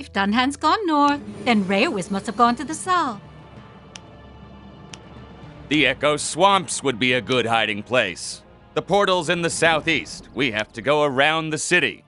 If Dunhan's gone north, then Raowiz must have gone to the south. The Echo Swamps would be a good hiding place. The portal's in the southeast. We have to go around the city.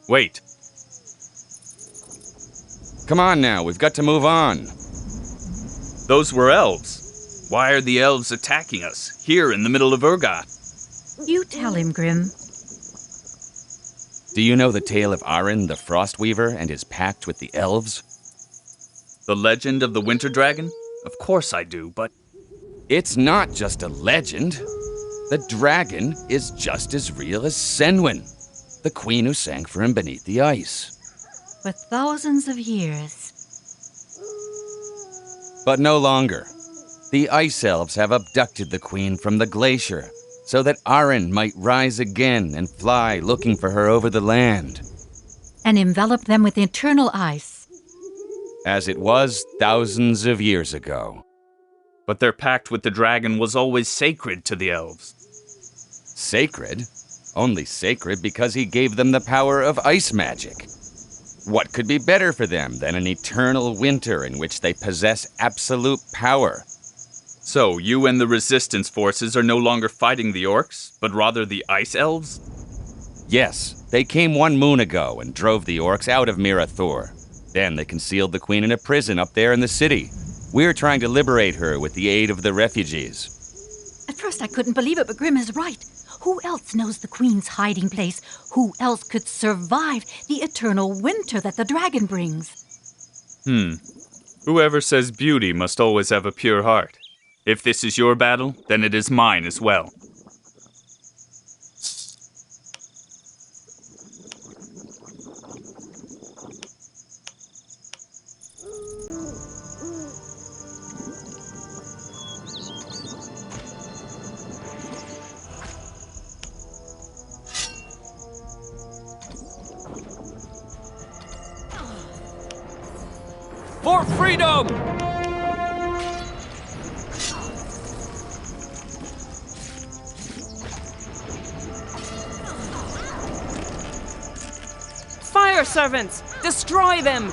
Wait. Come on now, we've got to move on. Those were elves. Why are the elves attacking us, here in the middle of Urgot? You tell him, Grim. Do you know the tale of Aryn, the Frostweaver, and his pact with the elves? The legend of the Winter Dragon? Of course I do, but... It's not just a legend. The dragon is just as real as Senwyn, the queen who sank for him beneath the ice. For thousands of years. But no longer. The Ice Elves have abducted the queen from the glacier, so that Aryn might rise again and fly looking for her over the land. And envelop them with eternal ice. As it was thousands of years ago. But their pact with the dragon was always sacred to the elves. Sacred? Only sacred because he gave them the power of ice magic. What could be better for them than an eternal winter in which they possess absolute power? So, you and the resistance forces are no longer fighting the orcs, but rather the ice elves? Yes, they came 1 moon ago and drove the orcs out of Mirraw Thur. Then they concealed the queen in a prison up there in the city. We're trying to liberate her with the aid of the refugees. At first I couldn't believe it, but Grim is right. Who else knows the queen's hiding place? Who else could survive the eternal winter that the dragon brings? Whoever says beauty must always have a pure heart. If this is your battle, then it is mine as well. For freedom! Fire servants! Destroy them!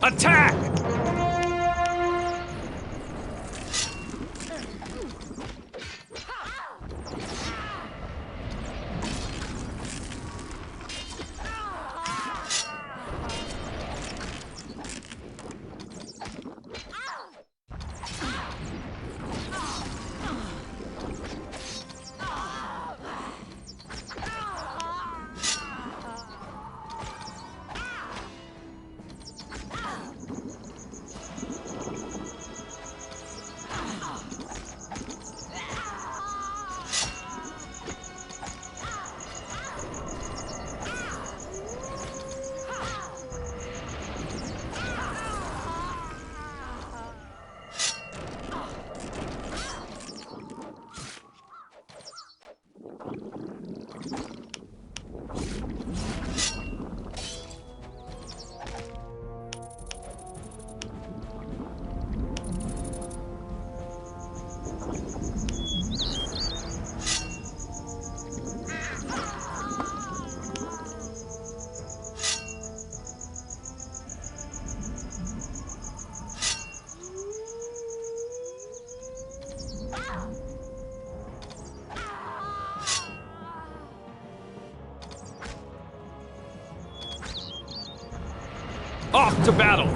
Attack! Off to battle!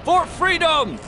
For freedom!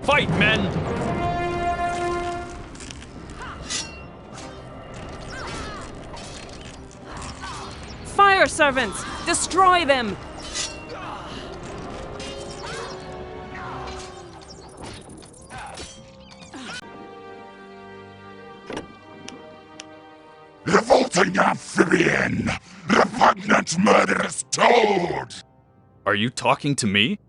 Fight, men! Fire servants! Destroy them! Revolting amphibian! Repugnant murderous toad! Are you talking to me?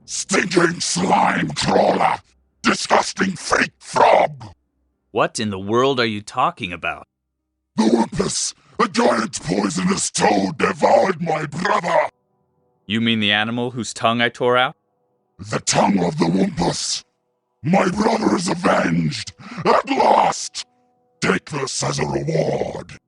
Stinking slime crawler! Disgusting freak frog! What in the world are you talking about? The Wumpus! A giant poisonous toad devoured my brother! You mean the animal whose tongue I tore out? The tongue of the Wumpus! My brother is avenged! At last! Take this as a reward!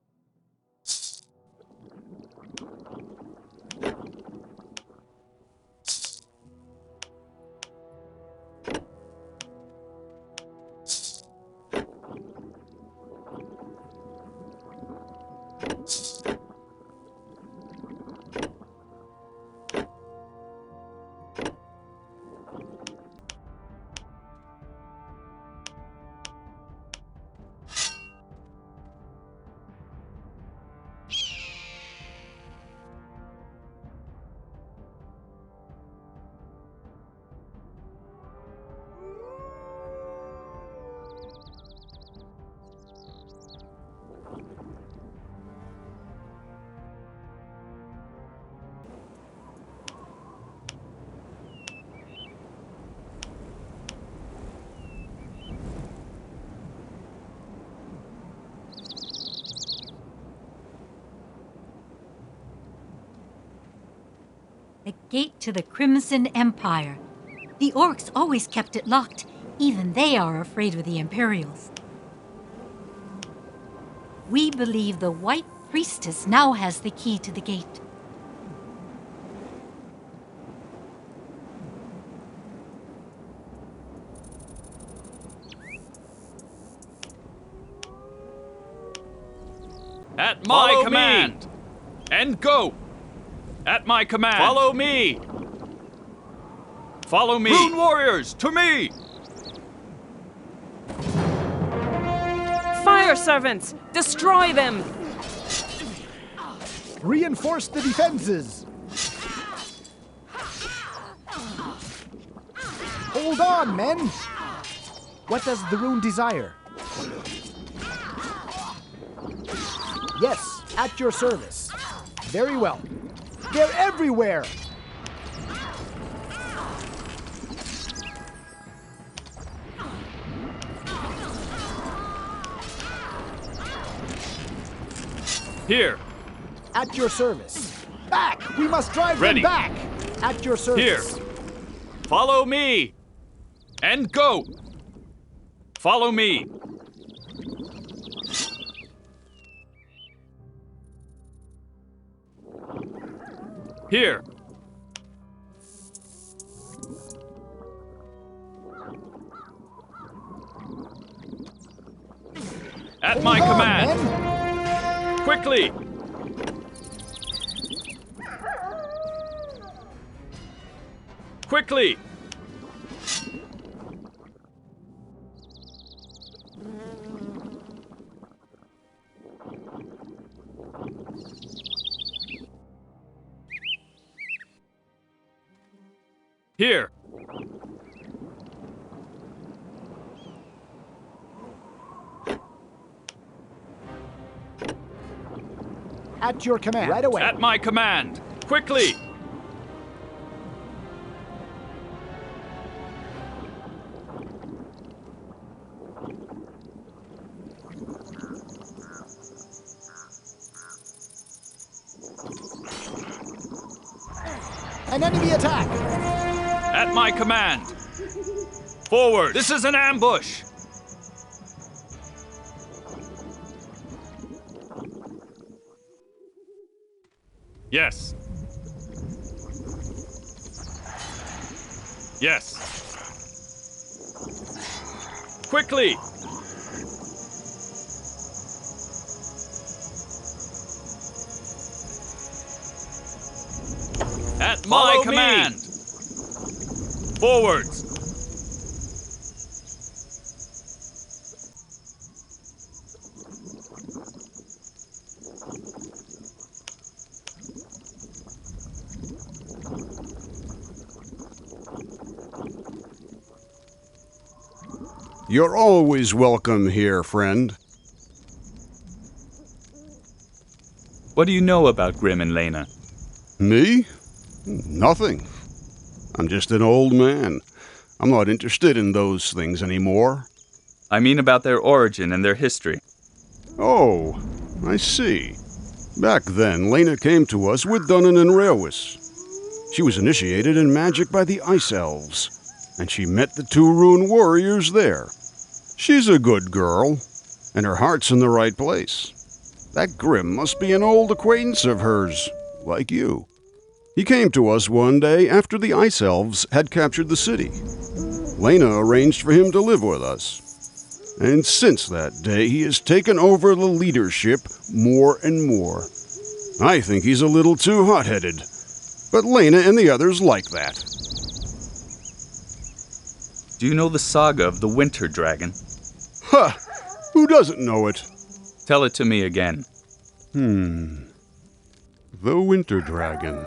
The gate to the Crimson Empire. The orcs always kept it locked. Even they are afraid of the Imperials. We believe the White Priestess now has the key to the gate. At my Follow command! me. And go! At my command! Follow me! Follow me! Rune warriors, to me! Fire servants! Destroy them! Reinforce the defenses! Hold on, men! What does the rune desire? Yes, at your service. Very well. They're everywhere! Here! At your service. Back! We must drive Ready. them back! At your Here! service. Follow me! And go! Follow me! Here! At my Hold on, command! men. Quickly! Quickly! Here! At your command. Right away. At my command! Quickly! An enemy attack! At my command! Forward! This is an ambush! Yes. Yes. Quickly! At my Follow me. command! Forwards! You're always welcome here, friend. What do you know about Grim and Lena? Me? Nothing. I'm just an old man. I'm not interested in those things anymore. I mean about their origin and their history. Oh, I see. Back then, Lena came to us with Dunnan and Rewis. She was initiated in magic by the Ice Elves, and she met the two rune warriors there. She's a good girl, and her heart's in the right place. That Grim must be an old acquaintance of hers, like you. He came to us one day after the Ice Elves had captured the city. Lena arranged for him to live with us. And since that day, he has taken over the leadership more and more. I think he's a little too hot-headed, but Lena and the others like that. Do you know the saga of the Winter Dragon? Ha! Who doesn't know it? Tell it to me again. The Winter Dragon.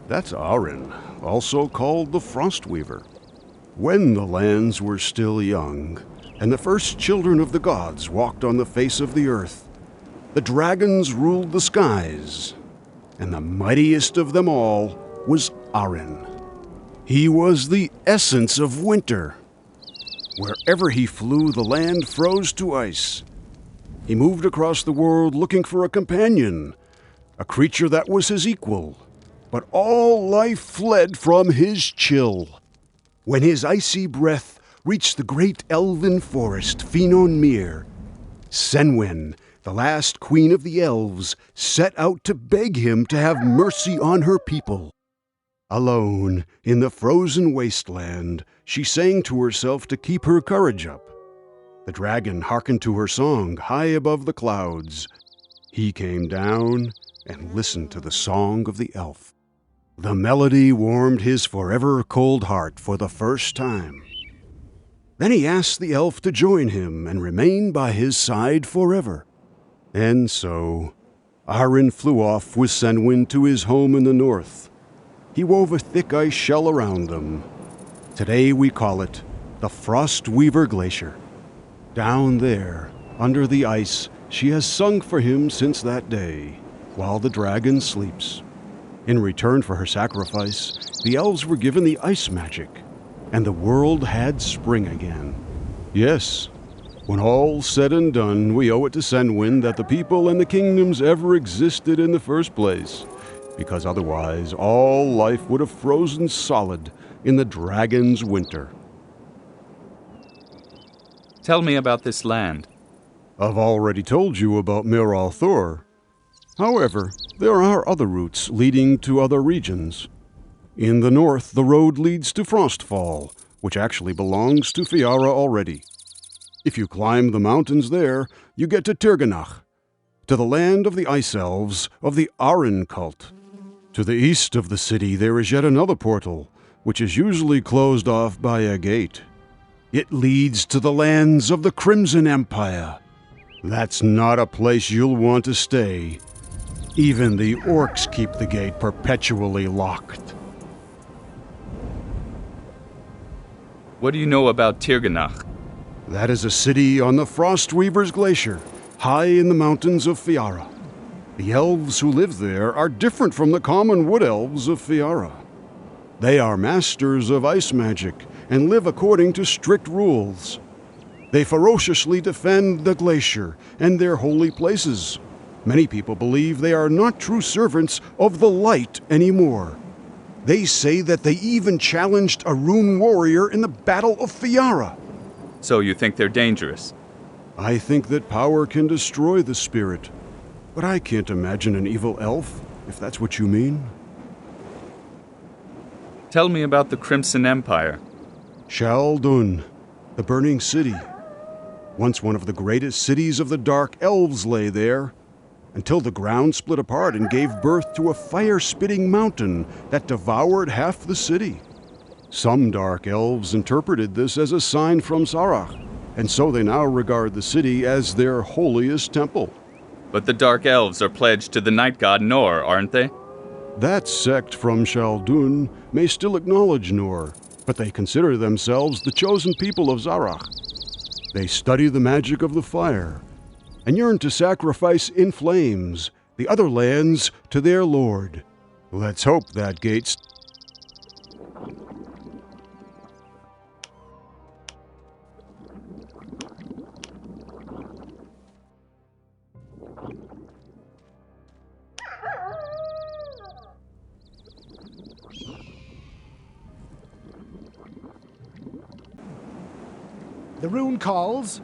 That's Aryn, also called the Frostweaver. When the lands were still young, and the first children of the gods walked on the face of the earth, the dragons ruled the skies, and the mightiest of them all was Aryn. He was the essence of winter. Wherever he flew, the land froze to ice. He moved across the world looking for a companion, a creature that was his equal, but all life fled from his chill. When his icy breath reached the great elven forest Phenomic, Senwen, the last queen of the elves, set out to beg him to have mercy on her people. Alone, in the frozen wasteland, she sang to herself to keep her courage up. The dragon hearkened to her song high above the clouds. He came down and listened to the song of the elf. The melody warmed his forever cold heart for the first time. Then he asked the elf to join him and remain by his side forever. And so, Aryn flew off with Senwen to his home in the north. He wove a thick ice shell around them. Today we call it the Frostweaver Glacier. Down there, under the ice, she has sung for him since that day, while the dragon sleeps. In return for her sacrifice, the elves were given the ice magic, and the world had spring again. Yes, when all's said and done, we owe it to Senwen that the people and the kingdoms ever existed in the first place, because otherwise all life would have frozen solid in the dragon's winter. Tell me about this land. I've already told you about Mirraw Thur. However, there are other routes leading to other regions. In the north, the road leads to Frostfall, which actually belongs to Fiara already. If you climb the mountains there, you get to Tirganach, to the land of the Ice Elves of the Aryn cult. To the east of the city, there is yet another portal, which is usually closed off by a gate. It leads to the lands of the Crimson Empire. That's not a place you'll want to stay. Even the orcs keep the gate perpetually locked. What do you know about Tirganach? That is a city on the Frostweaver's Glacier, high in the mountains of Fiara. The elves who live there are different from the common wood elves of Fiara. They are masters of ice magic and live according to strict rules. They ferociously defend the glacier and their holy places. Many people believe they are not true servants of the light anymore. They say that they even challenged a rune warrior in the Battle of Fiara. So you think they're dangerous? I think that power can destroy the spirit, but I can't imagine an evil elf, if that's what you mean. Tell me about the Crimson Empire. Shaldun, the burning city. Once one of the greatest cities of the Dark Elves lay there, until the ground split apart and gave birth to a fire-spitting mountain that devoured half the city. Some Dark Elves interpreted this as a sign from Sarach, and so they now regard the city as their holiest temple. But the Dark Elves are pledged to the night god Nor, aren't they? That sect from Shaldun may still acknowledge Nor, but they consider themselves the chosen people of Zarach. They study the magic of the fire, and yearn to sacrifice in flames the other lands to their lord. Let's hope that gate's... The rune calls